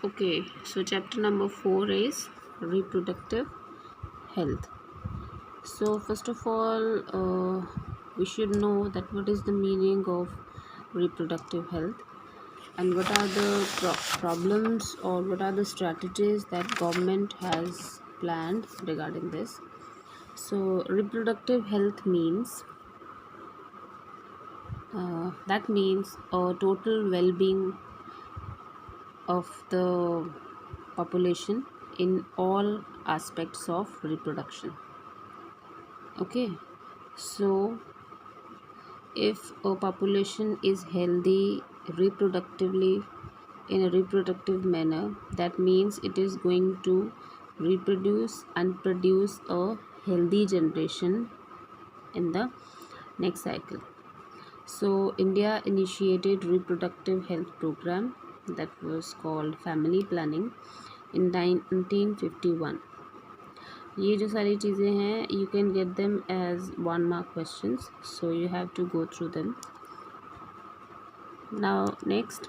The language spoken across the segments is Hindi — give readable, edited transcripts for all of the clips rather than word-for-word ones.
Okay, so chapter number 4 is reproductive health. So first of all, we should know that what is the meaning of reproductive health and what are the problems or what are the strategies that government has planned regarding this. So reproductive health means that means a total well-being of the population in all aspects of reproduction. Okay, so if a population is healthy reproductively in a reproductive manner, that means it is going to reproduce and produce a healthy generation in the next cycle. So India initiated reproductive health program that was called family planning in 1951. ये जो सारी चीज़ें हैं you can get them as 1 mark questions, so you have to go through them. Now next,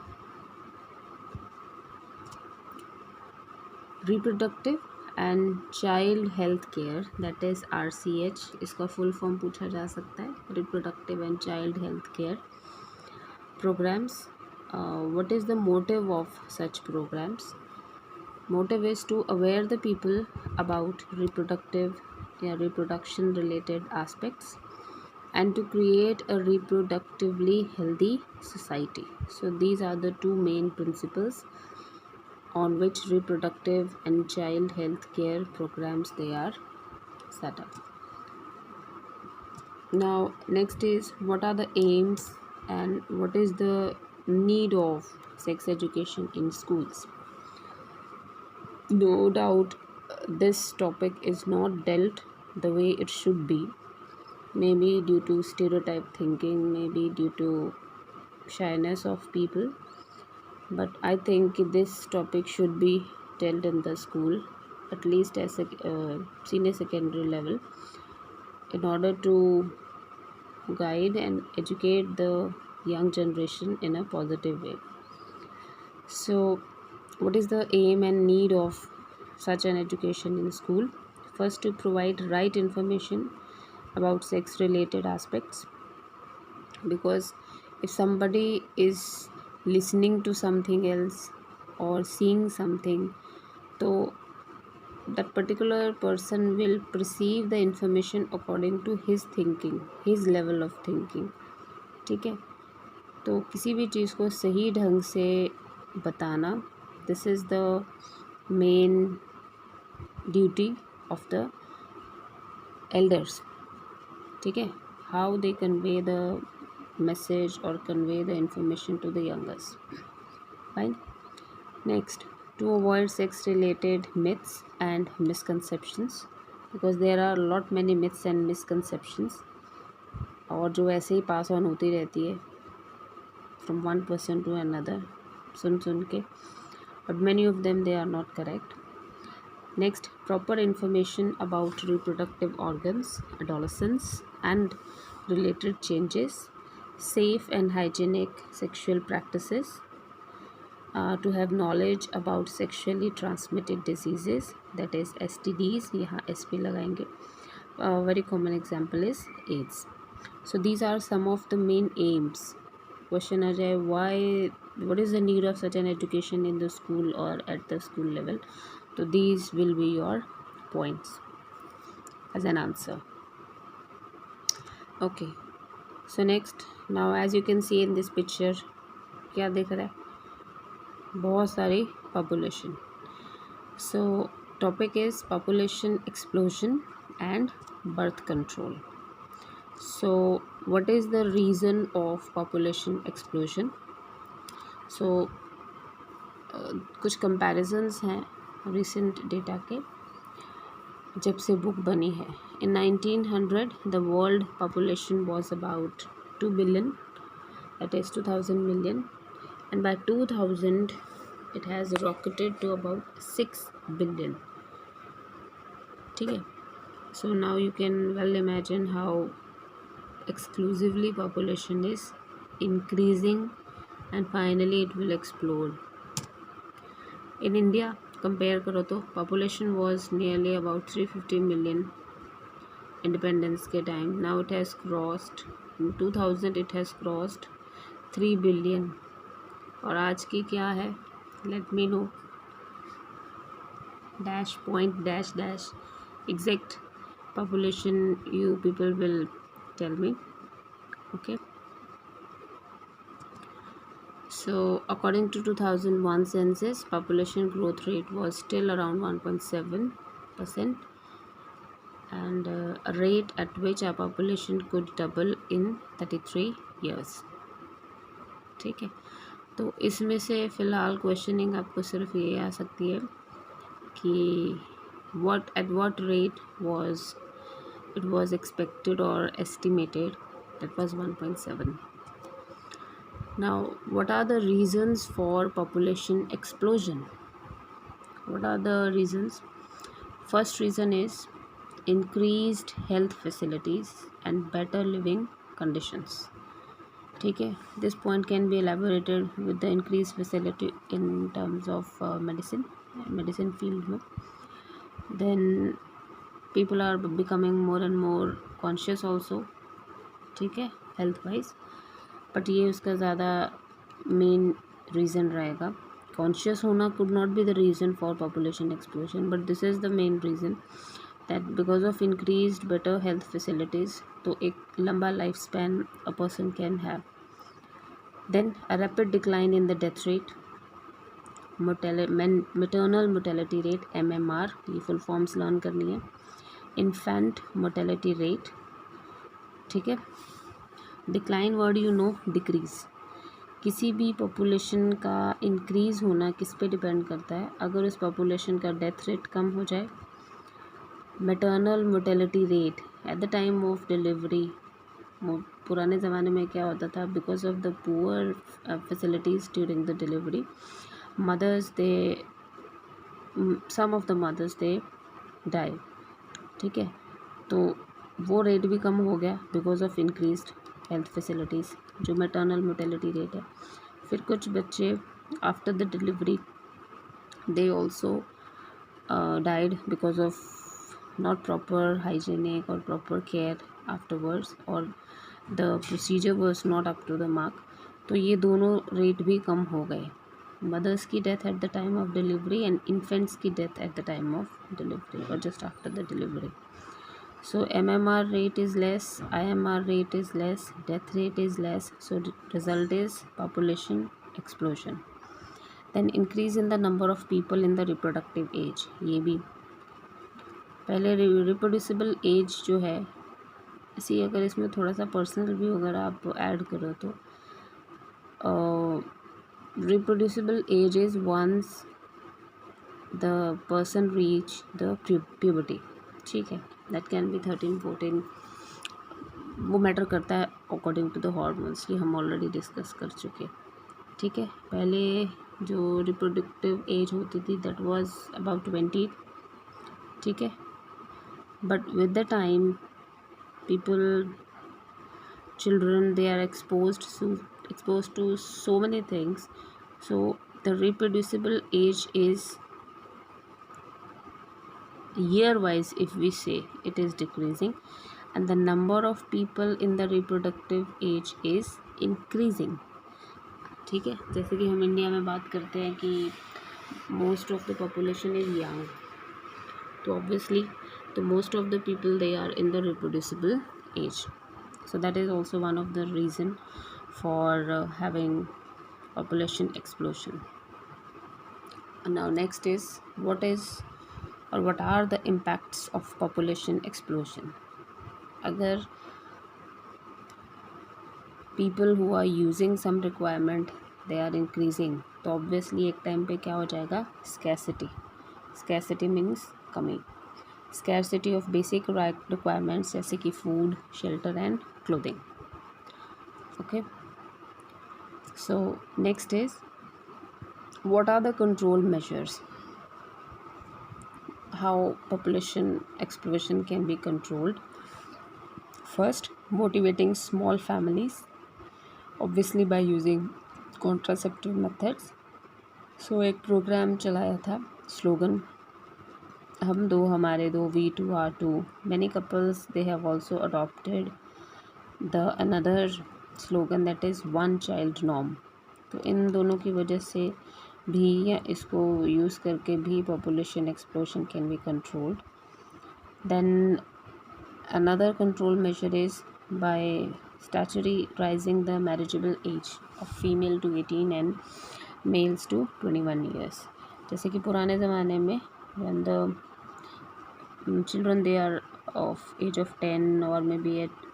reproductive and child health care, that is RCH, इसका full form पूछा जा सकता है. Reproductive and child health care programs. What is the motive of such programs? Motive is to aware the people about reproduction related aspects and to create a reproductively healthy society. So these are the two main principles on which reproductive and child health care programs they are set up. Now next is what are the aims and what is the need of sex education in schools. No doubt this topic is not dealt the way it should be, maybe due to stereotype thinking, maybe due to shyness of people, but I think this topic should be dealt in the school, at least as a senior secondary level, in order to guide and educate the young generation in a positive way. So what is the aim and need of such an education in school? First, to provide right information about sex related aspects, because if somebody is listening to something else or seeing something, so that particular person will perceive the information according to his thinking, his level of thinking. ठीक है, तो किसी भी चीज़ को सही ढंग से बताना, this is the main duty of the elders. ठीक है, how they convey the message or convey the information to the youngest. Fine. Next, to avoid sex related myths and misconceptions, because there are a lot many myths and misconceptions और जो ऐसे ही पास ऑन होती रहती है from one person to another सुन के, but many of them they are not correct. Next, proper information about reproductive organs, adolescence and related changes, safe and hygienic sexual practices, to have knowledge about sexually transmitted diseases, that is STDs, यहाँ SP लगाएंगे. Very common example is AIDS. So these are some of the main aims. Question आ जाए, why, what is the need of such an education in the school or at the school level? So these will be your points as an answer. Okay, so next, now as you can see in this picture, क्या दिख रहा है? बहुत सारी population. So topic is population explosion and birth control. So what is the reason of population explosion? So कुछ comparisons हैं recent data के जब से बुक बनी है. In 1900 the world population was about 2 billion, that is 2000 million, and by 2000 it has rocketed to about 6 billion. ठीक है, so now you can well imagine how exclusively population is increasing and finally it will explode. In India compare करो तो population was nearly about 350 million independence के time. Now it has crossed, in 2000 it has crossed 3 billion. और आज की क्या है, let me know, dash point dash dash exact population you people will tell me. Okay, so according to 2001 census, population growth rate was still around 1.7%, and a rate at which our population could double in 33 years. ठीक है, तो इसमें से फ़िलहाल क्वेश्चनिंग आपको सिर्फ ये आ सकती है कि what rate was it was expected or estimated. That was 1.7. Now, what are the reasons for population explosion? What are the reasons? First reason is increased health facilities and better living conditions. ठीक है, this point can be elaborated with the increased facility in terms of medicine field में. Then people are becoming more and more conscious also. ठीक है, health wise, बट ये उसका ज़्यादा मेन रीज़न रहेगा. कॉन्शियस होना could not be the reason for population explosion, but this is the main reason that because of increased better health facilities, तो एक लंबा life span a person can have. Then a rapid decline in the death rate, maternal mortality rate MMR, ये फुल फॉर्म्स लर्न करनी है. इन्फेंट मोर्टेलिटी रेट, ठीक है. Decline word you know, decrease. किसी भी पॉपुलेशन का इंक्रीज़ होना किस पे डिपेंड करता है? अगर उस पॉपुलेशन का डेथ रेट कम हो जाए. Maternal mortality rate at the time of delivery, पुराने ज़माने में क्या होता था, because of the poor facilities during the delivery, mothers they some of the mothers they die. ठीक है, तो वो रेट भी कम हो गया because of increased health facilities, जो मैटरनल मोर्टेलिटी रेट है. फिर कुछ बच्चे after the delivery they also died because of not proper hygienic और प्रॉपर केयर आफ्टरवर्ड्स, और the procedure was not up to the mark. तो ये दोनों रेट भी कम हो गए, मदर्स की death at the time of delivery and infants की death at the time of delivery और just after the delivery. So MMR rate is less, IMR rate is less, death rate is less, so the result is population explosion. Then increase in the number of people in the reproductive age, ये भी पहले reproducible age जो है, इसी अगर इसमें थोड़ा सा पर्सनल भी अगर आप ऐड करो तो reproducible age is once the person reach the puberty. ठीक है, दैट कैन बी 13-14, वो मैटर करता है अकॉर्डिंग टू द हॉर्मोन्स, ये हम ऑलरेडी डिस्कस कर चुके. ठीक है, पहले जो रिप्रोडक्टिव एज होती थी दैट वाज अबाउट 20. ठीक है, but with the time people, children, they are exposed to so many things, so the reproducible age is year wise, if we say, it is decreasing, and the number of people in the reproductive age is increasing. ठीक है, जैसे कि हम इंडिया में बात करते हैं कि most of the population is young, तो ऑब्वियसली तो most of the people they are in the reproducible age, so that is also one of the reason for having population explosion. And now next is what are the impacts of population explosion. अगर people who are using some requirement they are increasing, तो obviously एक टाइम पे क्या हो जाएगा, scarcity means कमी, scarcity of basic requirements जैसे कि food, shelter and clothing. Okay, so next is what are the control measures, how population explosion can be controlled. First, motivating small families, obviously by using contraceptive methods. सो एक प्रोग्राम चलाया था, स्लोगन हम दो हमारे दो, we two are two. Many couples they have also adopted the another slogan that is one child norm. तो इन दोनों की वजह से भी या इसको यूज़ करके भी population explosion can be controlled. Then another control measure is by statutory rising the marriageable age of female to 18 and males to 21 years. जैसे कि पुराने ज़माने में when the children they are of age of 10 or maybe at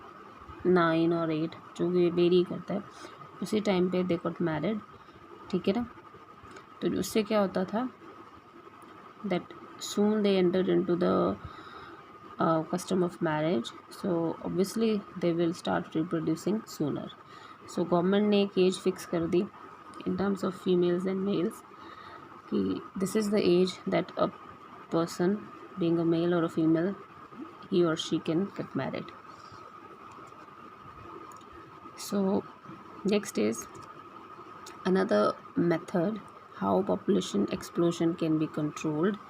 9 or 8, जो भी वेरी करता है, उसी टाइम पे they got married. ठीक है ना. तो उससे क्या होता था that soon they entered into the custom of marriage, so obviously they will start reproducing sooner. So government ने एक एज फिक्स कर दी in terms of females and males कि this is the age that a person being a male or a female he or she can get married. So next is another method how population explosion can be controlled.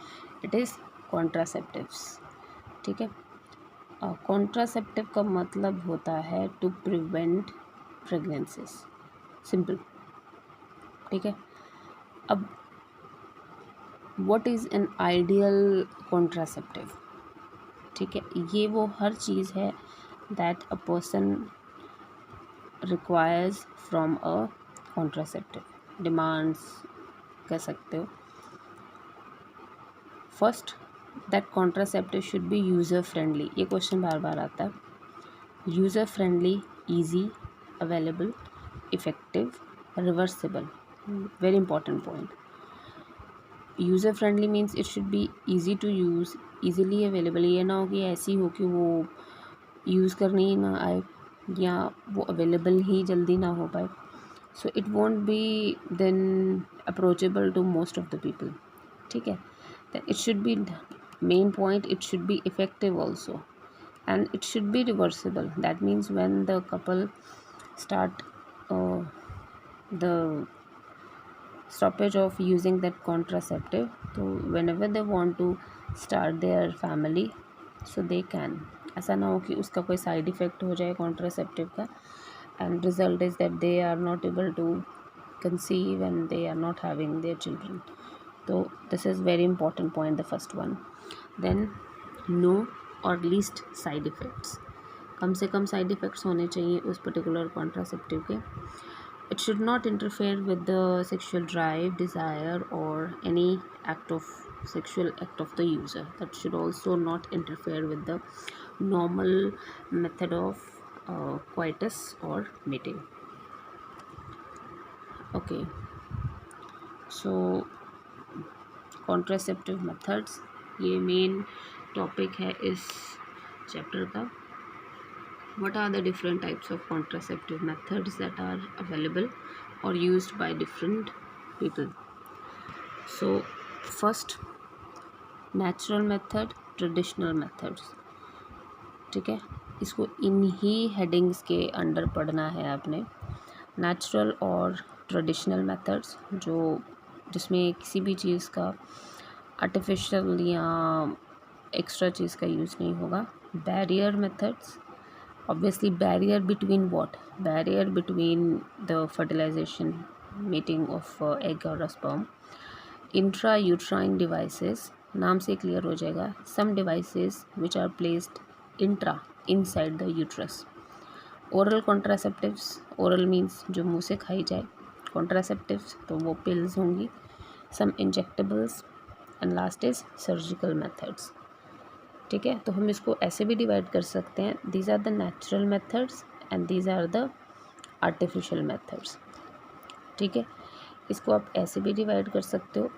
It is contraceptives. ठीक है. कॉन्ट्रासेप्टिव का मतलब होता है टू प्रिवेंट प्रेगनेंसीज. सिंपल. ठीक है. अब what is an ideal contraceptive. ठीक है. ये वो हर चीज़ है that a person requires from a contraceptive. Demands कह सकते हो. First that contraceptive should be user friendly. ये क्वेश्चन बार बार आता है. User friendly, easy, available, effective, reversible. Very important point. User friendly means it should be easy to use, easily available. ये ना हो कि ऐसी हो कि वो यूज़ करनी ही ना आए या वो अवेलेबल ही जल्दी ना हो पाए. So it won't be then approachable to most of the people. ठीक है. Then it should be, main point, it should be effective also, and it should be reversible. That means when the couple start the stoppage of using that contraceptive, so whenever they want to start their family, so they can. ऐसा ना हो कि उसका कोई साइड इफ़ेक्ट हो जाए कॉन्ट्रासेप्टिव का, and result is that they are not able to conceive and they are not having their children. तो this is very important point, the first one. Then no or least side effects. कम से कम साइड इफ़ेक्ट्स होने चाहिए उस पर्टिकुलर कॉन्ट्रासेप्टिव के. It should not interfere with the sexual drive, desire or any act of sexual act of the user. That should also not interfere with the normal method of coitus or mating. Okay, so contraceptive methods ये मेन टॉपिक है इस चैप्टर का. What are the different types of contraceptive methods that are available or used by different people. So first natural method, traditional methods. ठीक है. इसको इन्हीं हेडिंग्स के अंडर पढ़ना है आपने. नेचुरल और ट्रेडिशनल मेथड्स जो जिसमें किसी भी चीज़ का आर्टिफिशियल या एक्स्ट्रा चीज़ का यूज़ नहीं होगा. Barrier methods, obviously barrier between what, barrier between the fertilisation, meeting of egg और स्पर्म. इंट्रा यूट्राइन डिवाइसेस, नाम से क्लियर हो जाएगा. Some devices which are placed intra inside the uterus. Oral contraceptives, oral means जो मुंह से खाई जाए. कॉन्ट्रासेप्टिव्स तो वो पिल्स होंगी. Some injectables and last is surgical methods. ठीक है. तो हम इसको ऐसे भी डिवाइड कर सकते हैं. These are the natural methods and these are the artificial methods. ठीक है. इसको आप ऐसे भी डिवाइड कर सकते हो.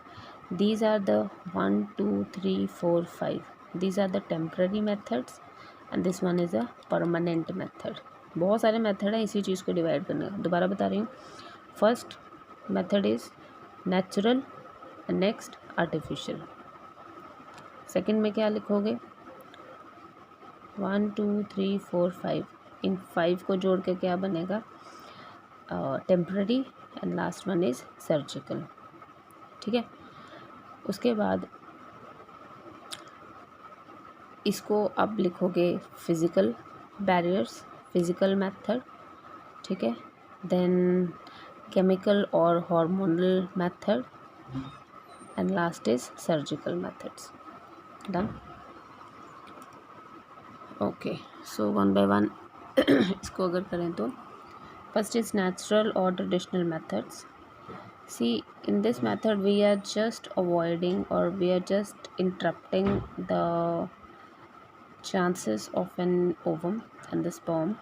These are the 1 2 3 4 5. These are the temporary methods and this one is a permanent method. बहुत सारे मेथड हैं इसी चीज़ को डिवाइड करने का. दोबारा बता रही हूँ. First method is natural, next artificial. Second में क्या लिखोगे? 1 2 3 4 5. इन 5 को जोड़ के क्या बनेगा? Temporary and last one is surgical. ठीक है। उसके बाद इसको आप लिखोगे फिज़िकल बैरियर्स, फिज़िकल मेथड, ठीक है। देन केमिकल और hormonal method and last is surgical methods. Done. Okay, so one by one इसको अगर करें तो फर्स्ट इज नेचुरल और traditional methods. See, in this method we are just avoiding or we are just interrupting the chances of an ovum and the sperm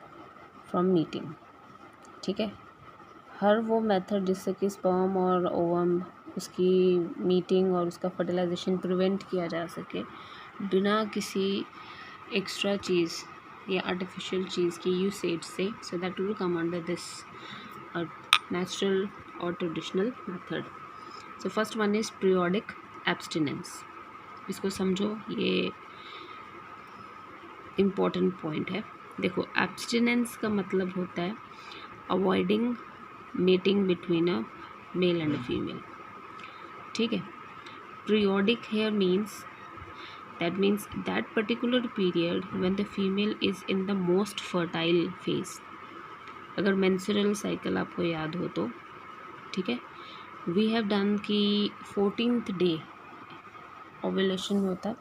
from meeting, ठीक है। हर वो मेथड जिससे कि स्पर्म और ओवम उसकी मीटिंग और उसका फर्टिलाइजेशन प्रिवेंट किया जा सके बिना किसी एक्स्ट्रा चीज़ या आर्टिफिशियल चीज़ की यूसेज से, so that will come under this natural और traditional method. So first one is periodic abstinence. इसको समझो, ये इम्पोर्टेंट पॉइंट है। देखो, एब्सटिनेंस का मतलब होता है avoiding mating between a male and a female, ठीक है। Periodic here means that particular period when the female is in the most fertile phase। अगर menstrual cycle आपको याद हो तो, ठीक है, we have done कि 14th day ovulation होता है,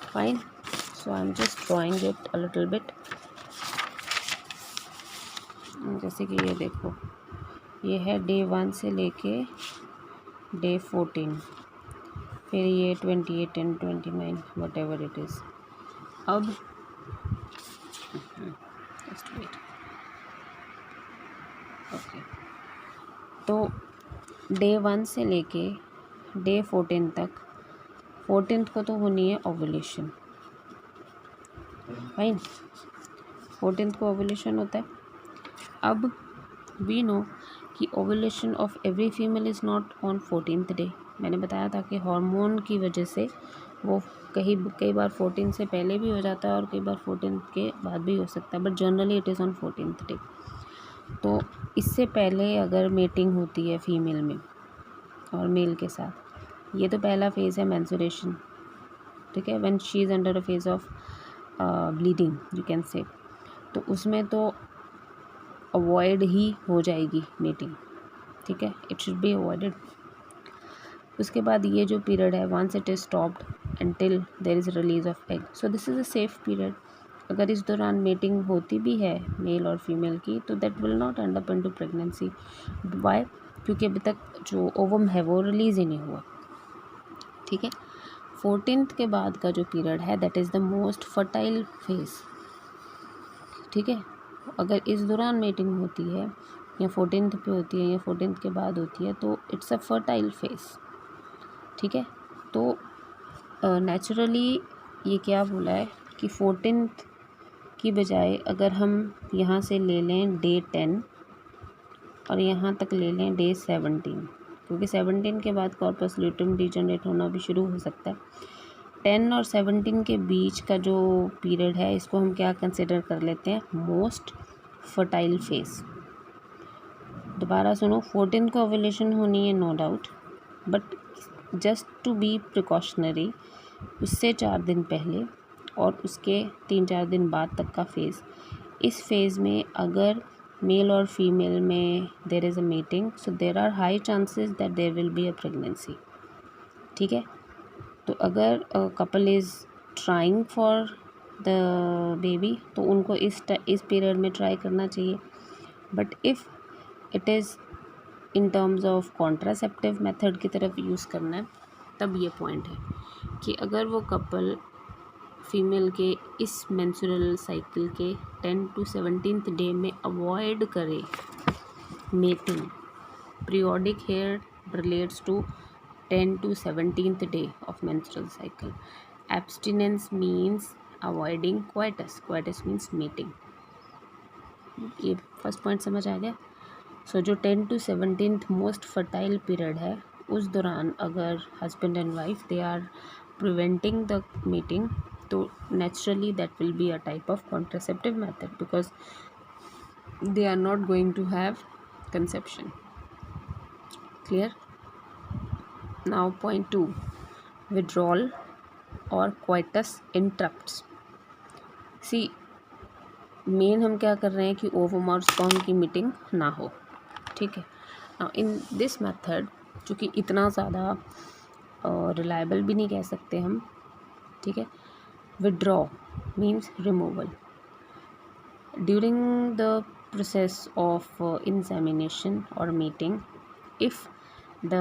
fine। so I'm just drawing it a little bit। जैसे कि ये देखो, ये है डे 1 से लेके डे 14, फिर ये 28 and 29 what ever it is. अब जस्ट वेट, ओके, तो डे 1 से लेके डे 14 तक, 14th को तो होनी है ओवुलेशन, फाइन। 14th को ओवुलेशन होता है। अब वी नो कि ovulation of every female is not on 14th day. मैंने बताया था कि हार्मोन की वजह से वो कई बार 14 से पहले भी हो जाता है और कई बार 14 के बाद भी हो सकता है, but generally it is on 14th day. तो इससे पहले अगर मेटिंग होती है फीमेल में और मेल के साथ, ये तो पहला फेज़ है मेंस्ट्रुएशन, ठीक है, when she is under a phase of bleeding you can say, तो उसमें तो अवॉइड ही हो जाएगी मीटिंग, ठीक है, इट शुड बी अवॉइडेड। उसके बाद ये जो पीरियड है, once it is stopped until there is release of egg, so this is a safe period. अगर इस दौरान मीटिंग होती भी है मेल और फीमेल की, तो that will not end up into pregnancy. Why? क्योंकि अभी तक जो ओवम है वो रिलीज़ ही नहीं हुआ, ठीक है। 14th के बाद का जो पीरियड है that is the most fertile phase, ठीक है। अगर इस दौरान मीटिंग होती है या 14th पे होती है या 14th के बाद होती है, तो इट्स अ फर्टाइल फेज़, ठीक है। तो नेचुरली ये क्या बोला है कि 14th की बजाय अगर हम यहाँ से ले लें डे 10 और यहाँ तक ले लें डे 17, क्योंकि 17 के बाद कॉर्पस ल्यूटियम डिजनरेट होना भी शुरू हो सकता है। 10 और 17 के बीच का जो पीरियड है, इसको हम क्या कंसिडर कर लेते हैं, मोस्ट फर्टाइल फेज़। दोबारा सुनो, 14 को ओवुलेशन होनी है no doubt, but just to be precautionary, उससे 4 दिन पहले और उसके 3-4 दिन बाद तक का फेज़, इस फेज़ में अगर मेल और फीमेल में there is a meeting, so there are high chances that there will be a pregnancy, ठीक है। तो अगर couple is trying for the baby, तो उनको इस पीरियड में ट्राई करना चाहिए। But if it is in terms of contraceptive method की तरफ यूज़ करना है, तब ये पॉइंट है कि अगर वो कपल फीमेल के इस मेंस्ट्रुअल साइकिल के 10 to 17th डे में अवॉइड करे mating, periodic here relates to 10 to 17th day of menstrual cycle. Abstinence means avoiding coitus. Coitus means mating. ये फर्स्ट पॉइंट समझ आ गया। सो जो 10 to 17th most fertile period है, उस दौरान अगर husband and wife they are preventing the meeting, तो naturally that will be a type of contraceptive method because they are not going to have conception. Clear? Now point 2, withdrawal or coitus interrupts. See, main हम क्या कर रहे हैं कि ओवम और स्पर्म की मीटिंग ना हो, ठीक है। इन दिस मेथड, चूँकि इतना ज़्यादा रिलायबल भी नहीं कह सकते हम, ठीक है। Withdraw means removal. During the process of insemination और meeting, if the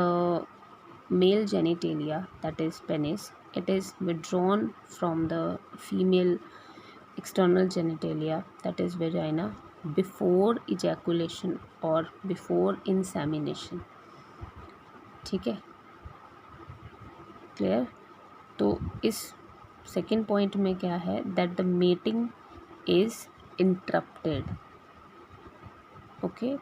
male genitalia, that is penis, it is withdrawn from the female external genitalia, that is vagina, before ejaculation or before insemination, ठीक है, क्लियर। तो इस सेकेंड पॉइंट में क्या है, that the mating is interrupted, okay.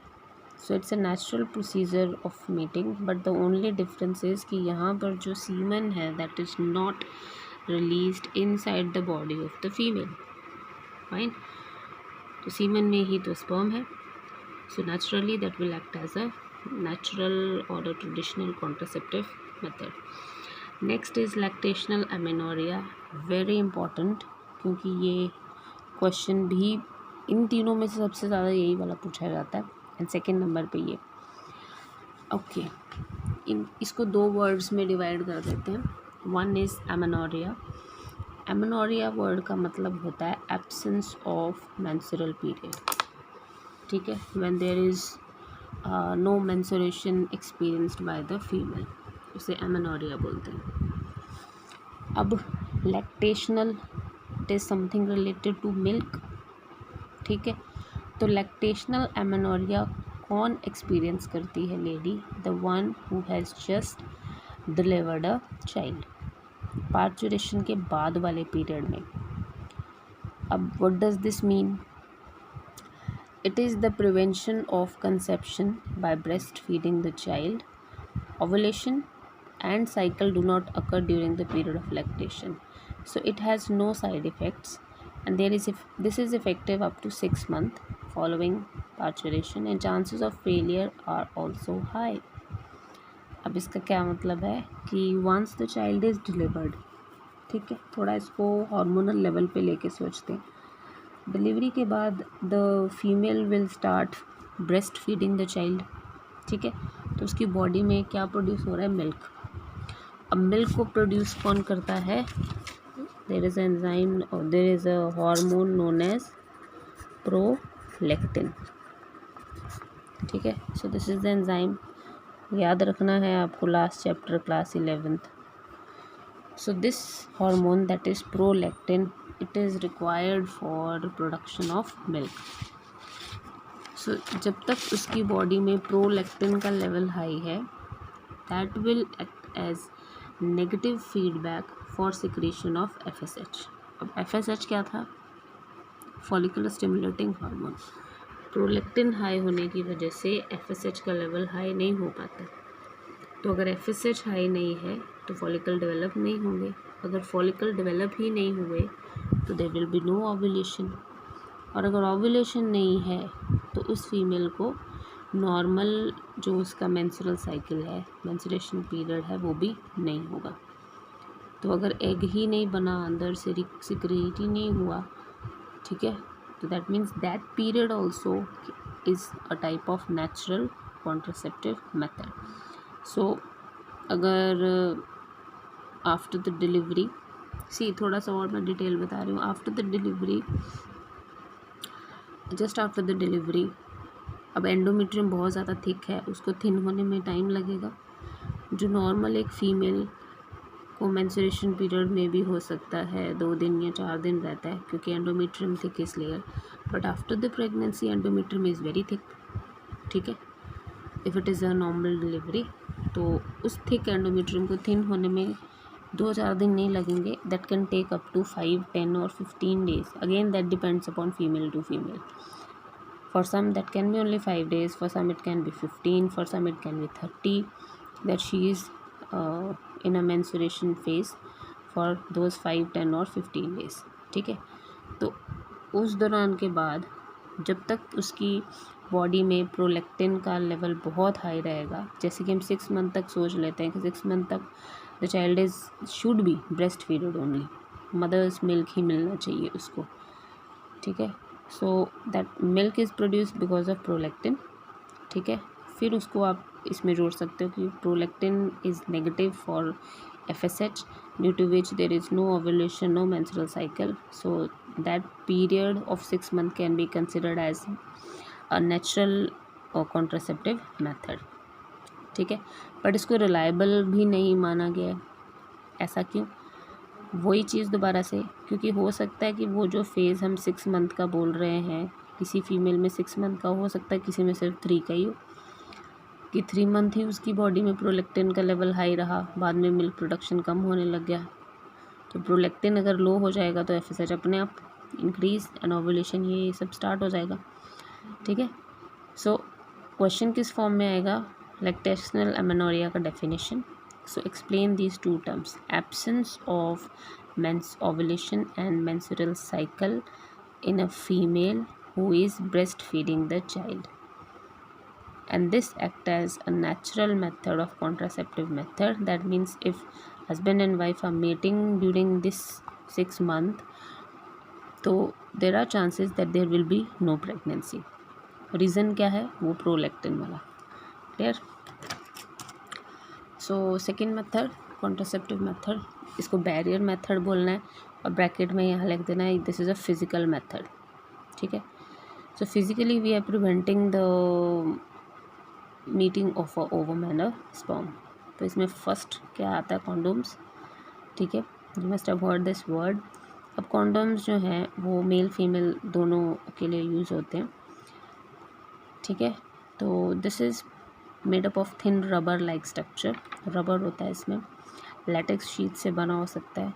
So it's a natural procedure of meeting, but the only difference is कि यहाँ पर जो सीमन है that is not released inside the body of the female, fine. तो सीमन में ही तो स्पर्म है, so naturally that will act as a natural or a traditional contraceptive method. Next is lactational amenorrhoea, very important, क्योंकि ये क्वेश्चन भी इन तीनों में से सबसे ज़्यादा यही वाला पूछा जाता है, एंड सेकेंड नंबर पे ये, ओके। इसको दो वर्ड्स में डिवाइड कर देते हैं। One is amenorrhoea. Amenorrhoea word का मतलब होता है एब्सेंस ऑफ मेंस्ट्रुअल पीरियड, ठीक है, when there is no menstruation experienced by the female, उसे एमेनोरिया बोलते हैं। अब lactational, it is something related to milk, ठीक है। तो लैक्टेशनल एमेनोरिया कौन एक्सपीरियंस करती है lady, the one who has just delivered a child, parturition के बाद वाले पीरियड में। अब what does this mean, it is the prevention of conception by breast feeding the child, ovulation and cycle do not occur during the period of lactation, so it has no side effects, and this is effective up to 6 months following parturition, and chances of failure are also high. अब इसका क्या मतलब है कि once the child is delivered, ठीक है, थोड़ा इसको हार्मोनल लेवल पे लेके सोचते हैं। डिलीवरी के बाद the female will start breast feeding the child, ठीक है। तो उसकी बॉडी में क्या प्रोड्यूस हो रहा है, मिल्क। अब मिल्क को प्रोड्यूस कौन करता है, देयर इज़ एंजाइम और there is a hormone known as prolactin, ठीक है। So this is the enzyme, याद रखना है आपको last chapter class 11th। So this hormone that is prolactin, it is required for production of milk. So जब तक उसकी बॉडी में प्रोलैक्टिन का लेवल हाई है, that will act as negative feedback for secretion of FSH। अब FSH क्या था, follicular stimulating hormone. Prolactin high होने की वजह से FSH का लेवल हाई नहीं हो पाता, तो अगर FSH हाई नहीं है तो फॉलिकल डेवलप नहीं होंगे, अगर फॉलिकल डेवलप ही नहीं हुए तो there will be no ovulation, और अगर ओव्यूलेशन नहीं है तो उस फीमेल को नॉर्मल जो उसका मेंस्ट्रुअल साइकिल है, मेंस्ट्रुएशन पीरियड है, वो भी नहीं होगा। तो अगर एग ही नहीं बना, अंदर से सिक्रेट ही नहीं हुआ, ठीक है, तो that means that period also is a type of natural contraceptive method. So अगर आफ्टर द डिलीवरी, सी थोड़ा सा और मैं डिटेल बता रही हूँ, after the delivery, just after the delivery, अब एंडोमेट्रियम बहुत ज़्यादा थिक है, उसको थिन होने में टाइम लगेगा। जो नॉर्मल एक फ़ीमेल को मेंस्ट्रुएशन पीरियड में भी हो सकता है 2 दिन या 4 दिन रहता है, क्योंकि एंडोमेट्रियम थिक इस layer, but after the pregnancy endometrium is very thick, ठीक है, if it is a normal delivery. तो उस थिक एंडोमेट्रियम को थिन होने में 2-4 दिन नहीं लगेंगे, that can take up to 5, 10 और 15 days, again that depends upon female to female. For some that can be only 5 days, for some it can be 15, for some it can be 30, that she is in a menstruation phase for those 5, 10 और 15 days, ठीक है। तो उस दौरान के बाद जब तक उसकी बॉडी में प्रोलैक्टिन का लेवल बहुत हाई रहेगा, जैसे कि हम 6 मंथ तक सोच लेते हैं कि 6 मंथ तक the child is should be breast fed only, mother's milk ही मिलना चाहिए उसको, ठीक है। So that milk is produced because of prolactin, ठीक है। फिर उसको आप इसमें जोड़ सकते हो कि prolactin is negative for FSH, due to which there is no ovulation, no menstrual cycle. So that period of 6 months can be considered as a natural or contraceptive method, ठीक है। बट इसको रिलायबल भी नहीं माना गया है। ऐसा क्यों? वही चीज़ दोबारा से, क्योंकि हो सकता है कि वो जो फेज़ हम 6 मंथ का बोल रहे हैं, किसी फीमेल में 6 मंथ का हो सकता है, किसी में सिर्फ 3 का ही हो, कि 3 मंथ ही उसकी बॉडी में प्रोलैक्टिन का लेवल हाई रहा, बाद में मिल्क प्रोडक्शन कम होने लग गया। तो प्रोलैक्टिन अगर लो हो जाएगा तो FSH अपने आप इंक्रीज एंड ओव्यूलेशन ये सब स्टार्ट हो जाएगा, ठीक है। सो क्वेश्चन किस फॉर्म में आएगा? लैक्टेशनल एमेनोरिया का definition. So explain these two terms, absence of mens ovulation and menstrual cycle in a female who is breastfeeding the child, and this act as a natural method of contraceptive method. That means if husband and wife are mating during this 6 month, तो there are chances that there will be no pregnancy. Reason क्या है? वो प्रोलैक्टिन वाला। Clear? So second method contraceptive method, इसको बैरियर मेथड बोलना है और ब्रैकेट में यहाँ लिख देना है this is a physical method, ठीक है। So physically we are preventing the meeting of a ovum and a sperm. तो इसमें फर्स्ट क्या आता है? कॉन्डोम्स, ठीक है। You must have heard this word. अब कॉन्डोम्स जो हैं वो मेल फीमेल दोनों के लिए यूज़ होते हैं, ठीक है। तो this is made up of thin rubber like structure, rubber होता है इसमें, लैटेक्स शीट से बना हो सकता है।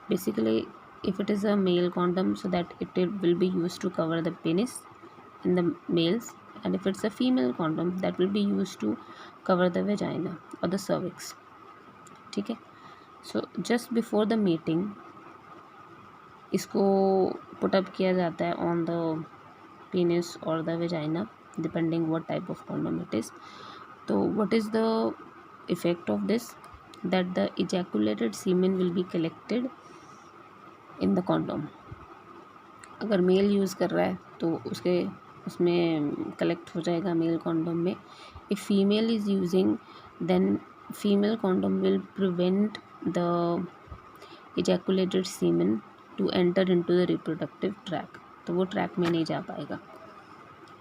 Basically if it is a male condom so that it will be use to cover the penis in the males, and if it's a female condom that will be used to cover the vagina or the cervix, ठीक है। so just before the meeting इसको put up किया जाता है on the penis or the vagina depending what type of condom it is. तो what is the effect of this? that the ejaculated semen will be collected in the condom. अगर मेल यूज़ कर रहा है तो उसमें कलेक्ट हो जाएगा मेल कॉन्डोम में। If female is using then female condom will prevent the ejaculated semen to enter into the reproductive track. तो वो ट्रैक में नहीं जा पाएगा,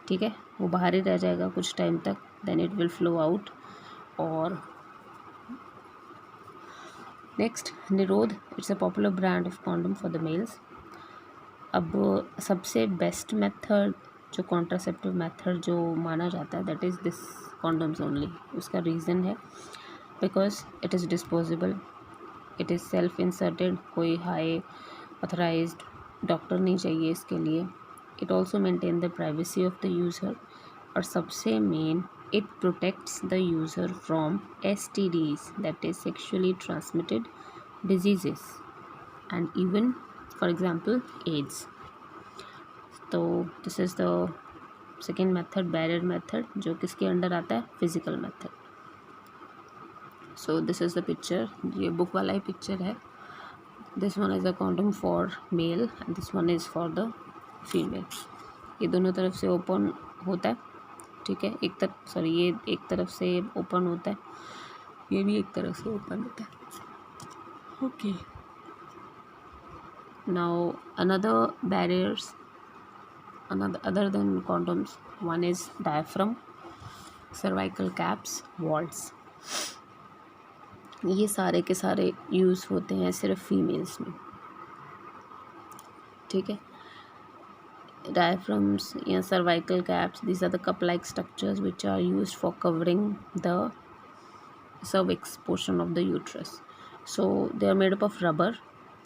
ठीक है, वो बाहर ही रह जाएगा कुछ टाइम तक, then it will flow out. और next Nirodh, it's a popular brand of condom for the males. अब सबसे बेस्ट मेथड जो कॉन्ट्रासेप्टिव मेथड जो माना जाता है that is this condoms only. उसका रीज़न है because it is disposable, it is self inserted, कोई हाई ऑथराइज्ड डॉक्टर नहीं चाहिए इसके लिए। It also maintain the privacy of the user, और सबसे main it protects the user from STDs that is sexually transmitted diseases and even for example AIDS. तो this is the second method, barrier method, जो किसके अंडर आता है? Physical method. So this is the picture, ये बुक वाला ही पिक्चर है। This one is a condom for male and this one is for the female. ये दोनों तरफ से ओपन होता है, ठीक है। ये एक तरफ से ओपन होता है, ये भी एक तरफ से ओपन होता है, okay. Now another barriers other than condoms, one is diaphragm, cervical caps, vaults। ये सारे के सारे यूज़ होते हैं सिर्फ फीमेल्स में, ठीक है। डायफ्राम्स या cervical caps, these are the cup like structures which are used for covering the cervix portion of the uterus. So they are made up of rubber,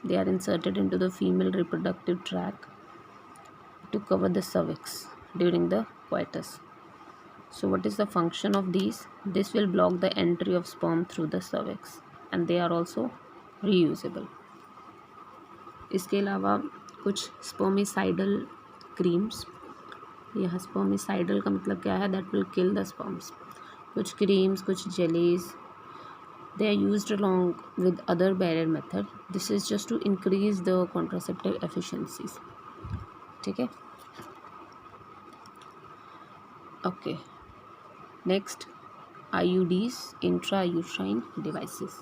they are inserted into the female reproductive tract to cover the cervix during the coitus. So what is the function of these? This will block the entry of sperm through the cervix and they are also reusable. इसके अलावा कुछ स्पर्मिसाइडल क्रीम्स यहाँ स्पर्मिसाइडल का मतलब क्या है, that will kill the sperms. कुछ क्रीम्स, कुछ jellies, they are used along with other barrier method. This is just to increase the contraceptive efficiencies. ठीक है. Okay, next, IUDs, intrauterine devices.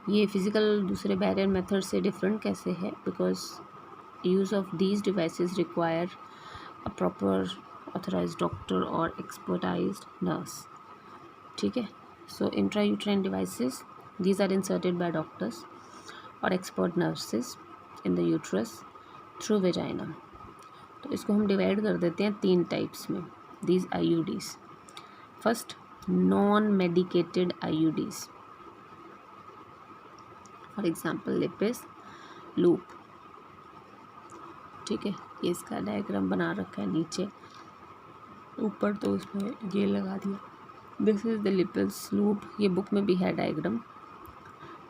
ये फिज़िकल दूसरे बैरियर मेथड से डिफरेंट कैसे है, because use of these devices require a proper authorise doctor और एक्सपर्टाइज्ड नर्स. ठीक है. So intrauterine devices, these are inserted by doctors और expert nurses in the uterus through vagina. तो इसको हम डिवाइड कर देते हैं 3 टाइप्स में, these IUDs. First, non medicated IUDs. For example Lippes loop. ठीक है, ये इसका डायग्राम बना रखा है नीचे, ऊपर तो उसमें ये लगा दिया. This is the Lippes loop. ये बुक में भी है diagram.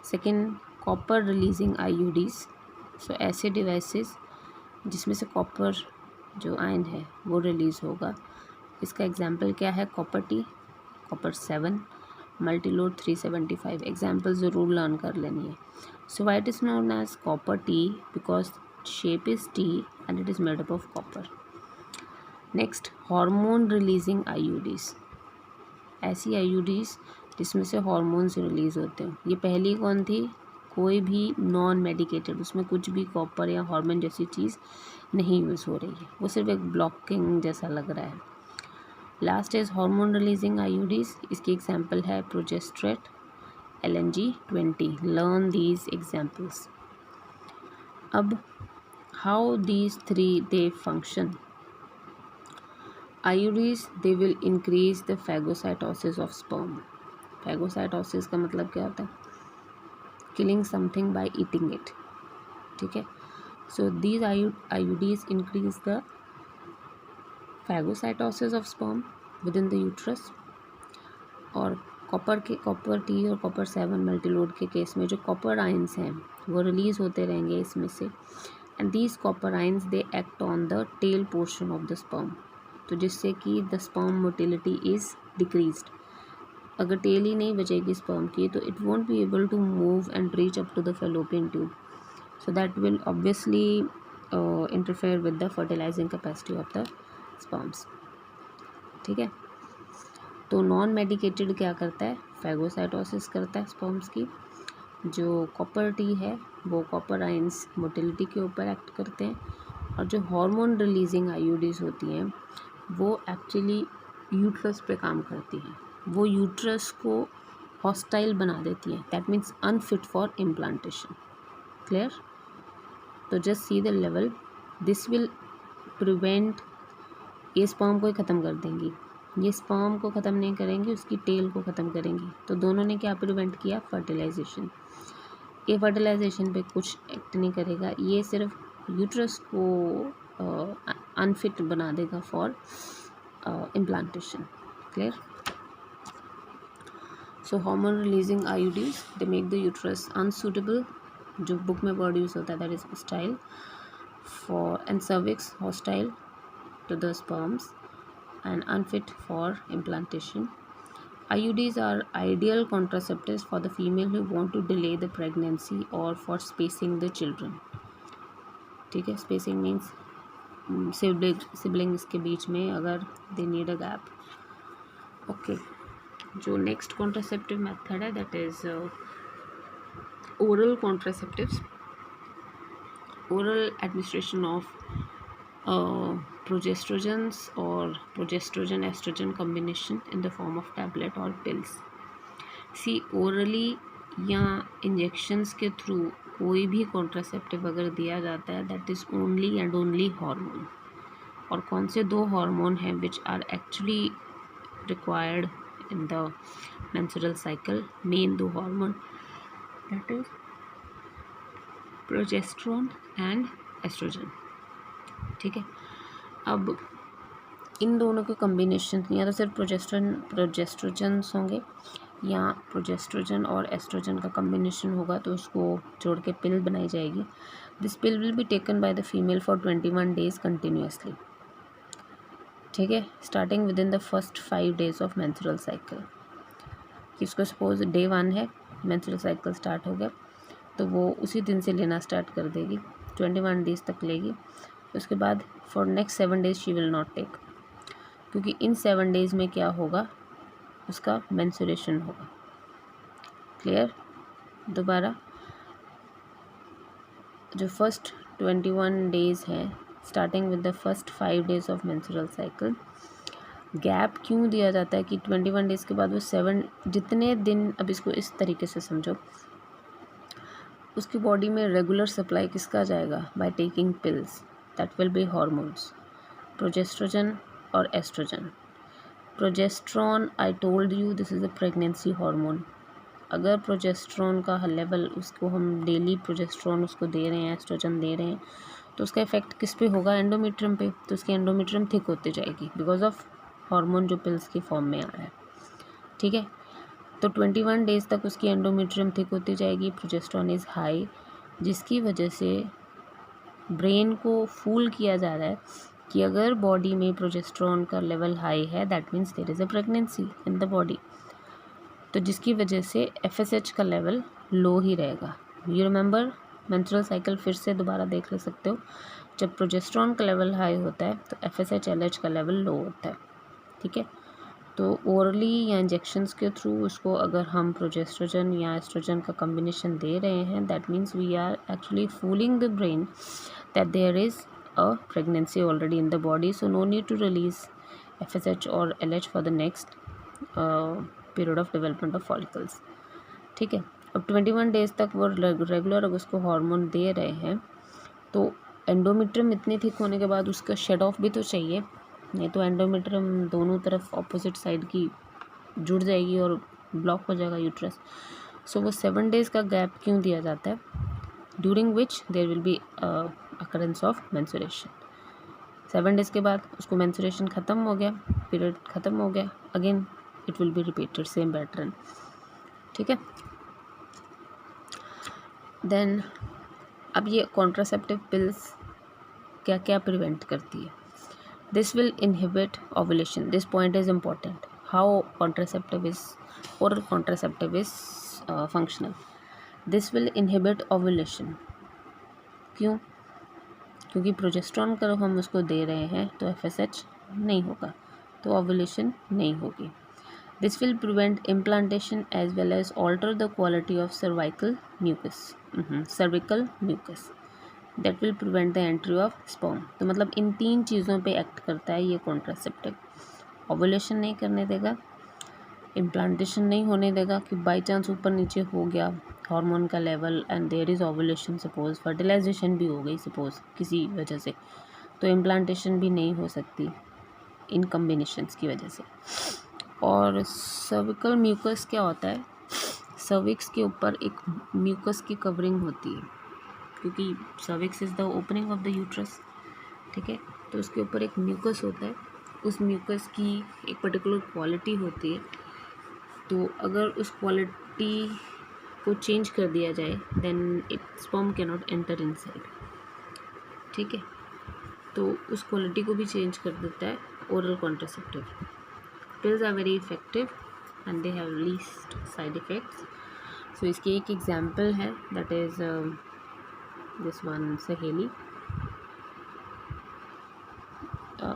Second, copper releasing IUDs. सो ऐसे डिवाइसेस जिसमें से कॉपर जो आयन है वो रिलीज़ होगा. इसका एग्जाम्पल क्या है, copper T, copper 7, multiload 375. Example ज़रूर लर्न कर लेनी है. So why it is known as copper T, because shape is T and it is made up of copper. Next, hormone releasing IUDs. ऐसी IUDs जिसमें से हार्मोन्स रिलीज़ होते हैं. ये पहली कौन थी, कोई भी नॉन मेडिकेटेड, उसमें कुछ भी कॉपर या हार्मोन जैसी चीज़ नहीं यूज़ हो रही है, वो सिर्फ एक ब्लॉकिंग जैसा लग रहा है. Last is hormone releasing IUDs. इसकी एग्जाम्पल है प्रोजेस्ट्रेट, LNG-20. Learn these examples. अब how these 3 they function. IUDs, they will increase the phagocytosis of sperm. Phagocytosis का मतलब क्या होता है, killing something by eating it. ठीक है. So these IUDs increase the phagocytosis of sperm within the uterus. और कॉपर टी और कॉपर 7 मल्टीलोड के केस में जो कॉपर आयंस हैं वो रिलीज़ होते रहेंगे इसमें से. And these copper ions they act on the tail portion of the sperm. तो जिससे कि the sperm motility is decreased. अगर टेल ही नहीं बचेगी स्पर्म की तो it won't be able to move and reach up to the fallopian tube. So that will obviously interfere with the fertilising capacity of the sperms. ठीक है. तो नॉन मेडिकेटेड क्या करता है, फैगोसाइटोसिस करता है स्पर्म्स की. जो कॉपर टी है वो कॉपर आयंस मोटिलिटी के ऊपर एक्ट करते हैं. और जो हार्मोन रिलीजिंग IUDs होती हैं वो एक्चुअली यूट्रस पे काम करती हैं. वो यूट्रस को हॉस्टाइल बना देती हैं. That means unfit for implantation. Clear. तो just see the level. This will prevent, ये स्पर्म को ही ख़त्म कर देंगी. ये स्पर्म को ख़त्म नहीं करेंगी, उसकी टेल को ख़त्म करेंगी. तो दोनों ने क्या प्रिवेंट किया, फर्टिलाइजेशन. ये फर्टिलाइजेशन पे कुछ एक्ट नहीं करेगा, ये सिर्फ यूट्रस को अनफिट बना देगा for implantation. Clear. So hormone releasing IUDs they make the uterus unsuitable. जो बुक में वर्ड यूज़ होता है that is hostile for, and cervix hostile to the sperms and unfit for implantation. IUDs are ideal contraceptives for the female who want to delay the pregnancy or for spacing the children. ठीक है. spacing means siblings के बीच में अगर they need a gap. okay. जो next contraceptive method है that is oral contraceptives. oral administration of progestrogens or progestrogen estrogen combination in the form of tablet or pills. See, orally या इंजेक्शंस के थ्रू कोई भी कॉन्ट्रासेप्टिव अगर दिया जाता है that is only and only hormone. और कौन से 2 हार्मोन हैं which are actually required in the menstrual cycle, main 2 hormone that is progesterone and oestrogen. ठीक है. अब इन दोनों के कम्बिनेशन या तो सिर्फ प्रोजेस्ट्रोजन्स होंगे या प्रोजेस्ट्रोजन और एस्ट्रोजन का कम्बिनेशन होगा तो उसको जोड़ के पिल बनाई जाएगी. This pill will be taken by the female for 21 days continuously, ठीक है, starting with in the first 5 days of menstrual cycle. इसको सपोज डे 1 है, मेंस्ट्रुअल साइकिल स्टार्ट हो गया, तो वो उसी दिन से लेना स्टार्ट कर देगी, 21 डेज तक लेगी। उसके बाद for next 7 days she will not take, क्योंकि इन 7 days में क्या होगा, उसका मेंस्ट्रुएशन होगा। क्लियर? दोबारा, जो फर्स्ट 21 डेज हैं starting with the first 5 days of menstrual cycle, gap क्यों दिया जाता है कि 21 डेज़ के बाद वो 7 जितने दिन, अब इसको इस तरीके से समझो, उसकी बॉडी में रेगुलर सप्लाई किसका जाएगा, by taking pills, that will be hormones, progestogen और estrogen. Progesterone, I told you this is a pregnancy hormone. अगर प्रोजेस्ट्रॉन का लेवल, उसको हम डेली प्रोजेस्ट्रॉन उसको दे रहे हैं, एस्ट्रोजन दे रहे हैं, तो उसका इफेक्ट किस पे होगा, एंडोमेट्रियम पे, तो उसकी एंडोमेट्रियम थिक होती जाएगी बिकॉज ऑफ हार्मोन जो पिल्स की फॉर्म में आ रहा है, ठीक है। तो 21 डेज़ तक उसकी एंडोमेट्रियम थिक होती जाएगी, प्रोजेस्ट्रॉन इज़ हाई, जिसकी वजह से ब्रेन को फूल किया जा रहा है कि अगर बॉडी में प्रोजेस्ट्रॉन का लेवल हाई है that means there is a pregnancy in the body, तो जिसकी वजह से FSH का लेवल लो ही रहेगा। यू रिमेंबर, मेंस्ट्रुअल साइकिल फिर से दोबारा देख ले सकते हो, जब प्रोजेस्ट्रॉन का लेवल हाई होता है तो FSH LH का लेवल लो होता है, ठीक है। तो ओरली या इंजेक्शंस के थ्रू उसको अगर हम प्रोजेस्ट्रोजन या एस्ट्रोजन का कम्बिनेशन दे रहे हैं, that means we are actually fooling the brain that there is a pregnancy already in the body, so no need to release FSH और LH for the next period of development of follicles, ठीक है। अब 21 डेज़ तक वो रेगुलर उसको हार्मोन दे रहे हैं, तो एंडोमेट्रियम इतनी थिक होने के बाद उसका शेड ऑफ भी तो चाहिए, नहीं तो एंडोमेट्रियम दोनों तरफ ऑपोजिट साइड की जुड़ जाएगी और ब्लॉक हो जाएगा यूट्रस। सो वो 7 डेज़ का गैप क्यों दिया जाता है, during which there will be occurrence of menstruation. 7 days के बाद उसको मेंस्ट्रुएशन ख़त्म हो गया, पीरियड ख़त्म हो गया, again it will be repeated same pattern, ठीक है। देन अब ये कॉन्ट्रासेप्टिव पिल्स क्या क्या प्रिवेंट करती है, this will inhibit ovulation, this point is important, how contraceptive is oral contraceptive is functional, this will inhibit ovulation, क्यों, क्योंकि प्रोजेस्ट्रॉन का हम उसको दे रहे हैं तो FSH नहीं होगा, तो ओव्यूलेशन नहीं होगी। This will prevent implantation as well as alter the quality of cervical mucus that will prevent the entry of sperm. तो मतलब इन 3 चीज़ों पे एक्ट करता है ये कॉन्ट्रासेप्टिव, ओव्यूलेशन नहीं करने देगा, इम्प्लांटेशन नहीं होने देगा कि बाई चांस ऊपर नीचे हो गया हार्मोन का level and there is ovulation, suppose fertilisation भी हो गई सपोज किसी वजह से, तो इम्प्लांटेशन भी नहीं हो सकती इन कम्बिनेशंस की वजह से। और सर्विकल म्यूकस क्या होता है, सर्विक्स के ऊपर एक म्यूकस की कवरिंग होती है, क्योंकि cervix is the opening of the uterus, ठीक है, तो उसके ऊपर एक म्यूकस होता है, उस म्यूकस की एक पर्टिकुलर क्वालिटी होती है, तो अगर उस क्वालिटी को चेंज कर दिया जाए then it sperm can not enter inside, ठीक है, तो उस क्वालिटी को भी चेंज कर देता है oral contraceptive. Pills are very effective and they have least side effects. So इसकी एक एग्जांपल है that is this one Saheli,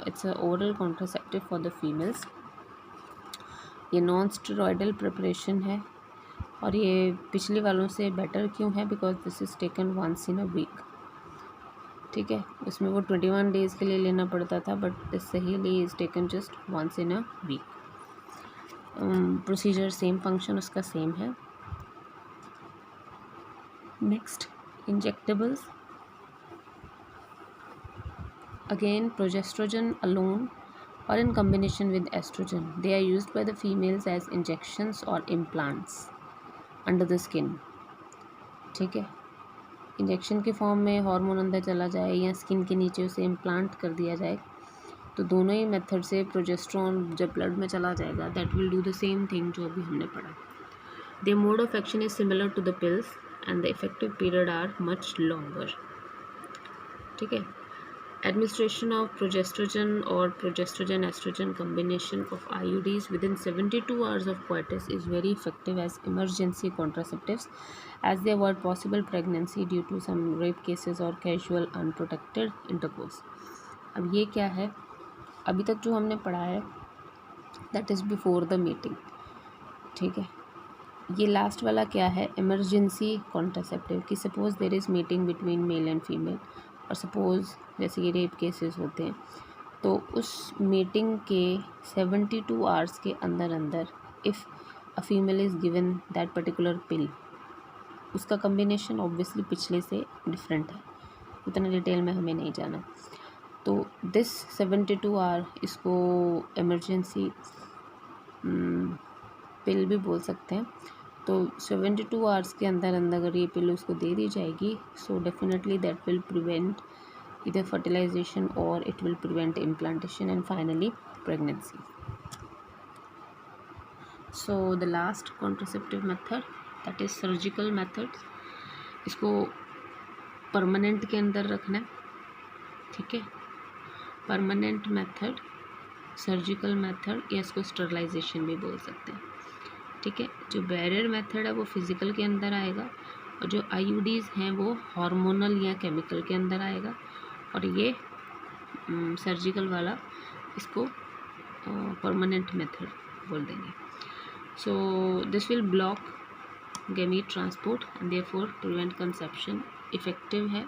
it's a oral contraceptive for the females. ये नॉन स्टेरॉयडल प्रिपरेशन है और ये पिछले वालों से बेटर क्यों है, because this is taken once in a week, ठीक है, उसमें वो 21 डेज़ के लिए लेना पड़ता था, but this Saheli is taken just once in a week. Procedure same, function उसका सेम है। Next, injectables, again progestogen alone or in combination with estrogen. They are used by the females as injections or implants under the skin, ठीक है, इंजेक्शन के फॉर्म में हार्मोन अंदर चला जाए या स्किन के नीचे उसे इम्प्लांट कर दिया जाए, तो दोनों ही मेथड से प्रोजेस्ट्रॉन जब ब्लड में चला जाएगा that will do the same thing जो अभी हमने पढ़ा। The mode of action is similar to the pills and the effective period are much longer, ठीक है। Administration of progestogen or progestogen estrogen combination of IUDs within 72 hours of coitus is very effective as emergency contraceptives as they avoid possible pregnancy due to some rape cases or casual unprotected intercourse. अब ये क्या है, अभी तक जो हमने पढ़ा है that is before the meeting, ठीक है। ये लास्ट वाला क्या है, इमरजेंसी कॉन्ट्रासेप्टिव, कि suppose there is meeting between male and female और सपोज़ जैसे कि रेप केसेस होते हैं, तो उस मीटिंग के 72 आवर्स के अंदर अंदर if a female is given that particular pill, उसका कम्बिनेशन ऑब्वियसली पिछले से डिफरेंट है, उतना डिटेल में हमें नहीं जाना। तो दिस 72 आवर इसको इमरजेंसी पिल भी बोल सकते हैं। तो 72 आवर्स के अंदर अंदर अगर ये पिल उसको दे दी जाएगी, so definitely that will prevent either fertilization or it will prevent implantation and finally pregnancy. So the last contraceptive method that is surgical method, इसको परमानेंट के अंदर रखना है, ठीक है। परमानेंट मेथड, सर्जिकल मेथड, या इसको स्टरलाइजेशन भी बोल सकते हैं, ठीक है। जो बैरियर मेथड है वो फिज़िकल के अंदर आएगा और जो आईयूडीज़ हैं वो हार्मोनल या केमिकल के अंदर आएगा, और ये सर्जिकल वाला इसको परमानेंट मेथड बोल देंगे। So this will block gamete transport and therefore prevent conception. Effective है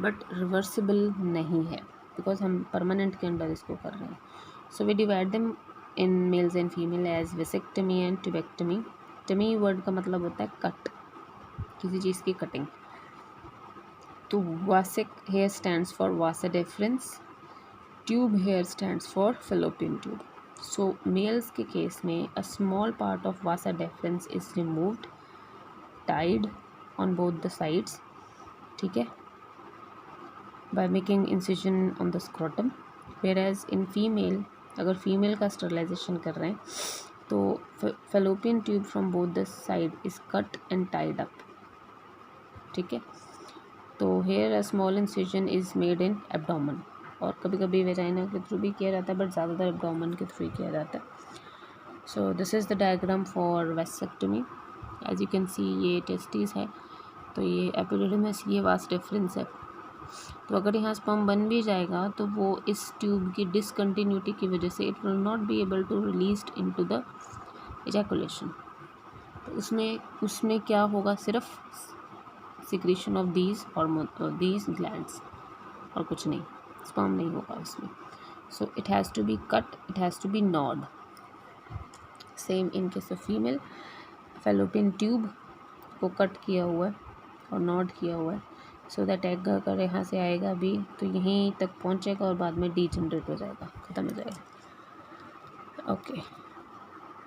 बट रिवर्सिबल नहीं है बिकॉज हम परमानेंट के अंदर इसको कर रहे हैं। So we divide them in males and female as vasectomy and tubectomy. Tomy word का मतलब होता है कट, किसी चीज़ की कटिंग। तो वासिक here stands for vasa deferens, tube here stands for fallopian tube. So males के केस में a small part of vasa deferens is removed, tied on both the sides, ठीक है, by making incision on the scrotum. Where as in female, अगर फीमेल का स्टरलाइजेशन कर रहे हैं तो fallopian tube from both the side is cut and tied up, ठीक है। तो here a small incision is made in abdomen, और कभी कभी वेजाइना के थ्रू भी किया जाता है बट ज़्यादातर एब्डोमेन के थ्रू ही किया जाता है। So this is the diagram for vasectomy. As you can see ये टेस्टिस है, तो ये एपिडिडमिस, ये वास डिफरेंस है। तो अगर यहाँ स्पर्म बन भी जाएगा तो वो इस ट्यूब की डिसकंटिन्यूटी की वजह से it will not be able to released into the ejaculation. तो उसमें क्या होगा, सिर्फ secretion of these hormone, these glands, और कुछ नहीं, स्पर्म नहीं होगा उसमें। So it has to be cut, it has to be knot. Same in case of female, fallopian tube को कट किया हुआ है और नॉड किया हुआ है, सो दैट एग अगर यहाँ से आएगा भी तो यहीं तक पहुँचेगा और बाद में डीजनरेट हो जाएगा, ख़त्म हो जाएगा। ओके।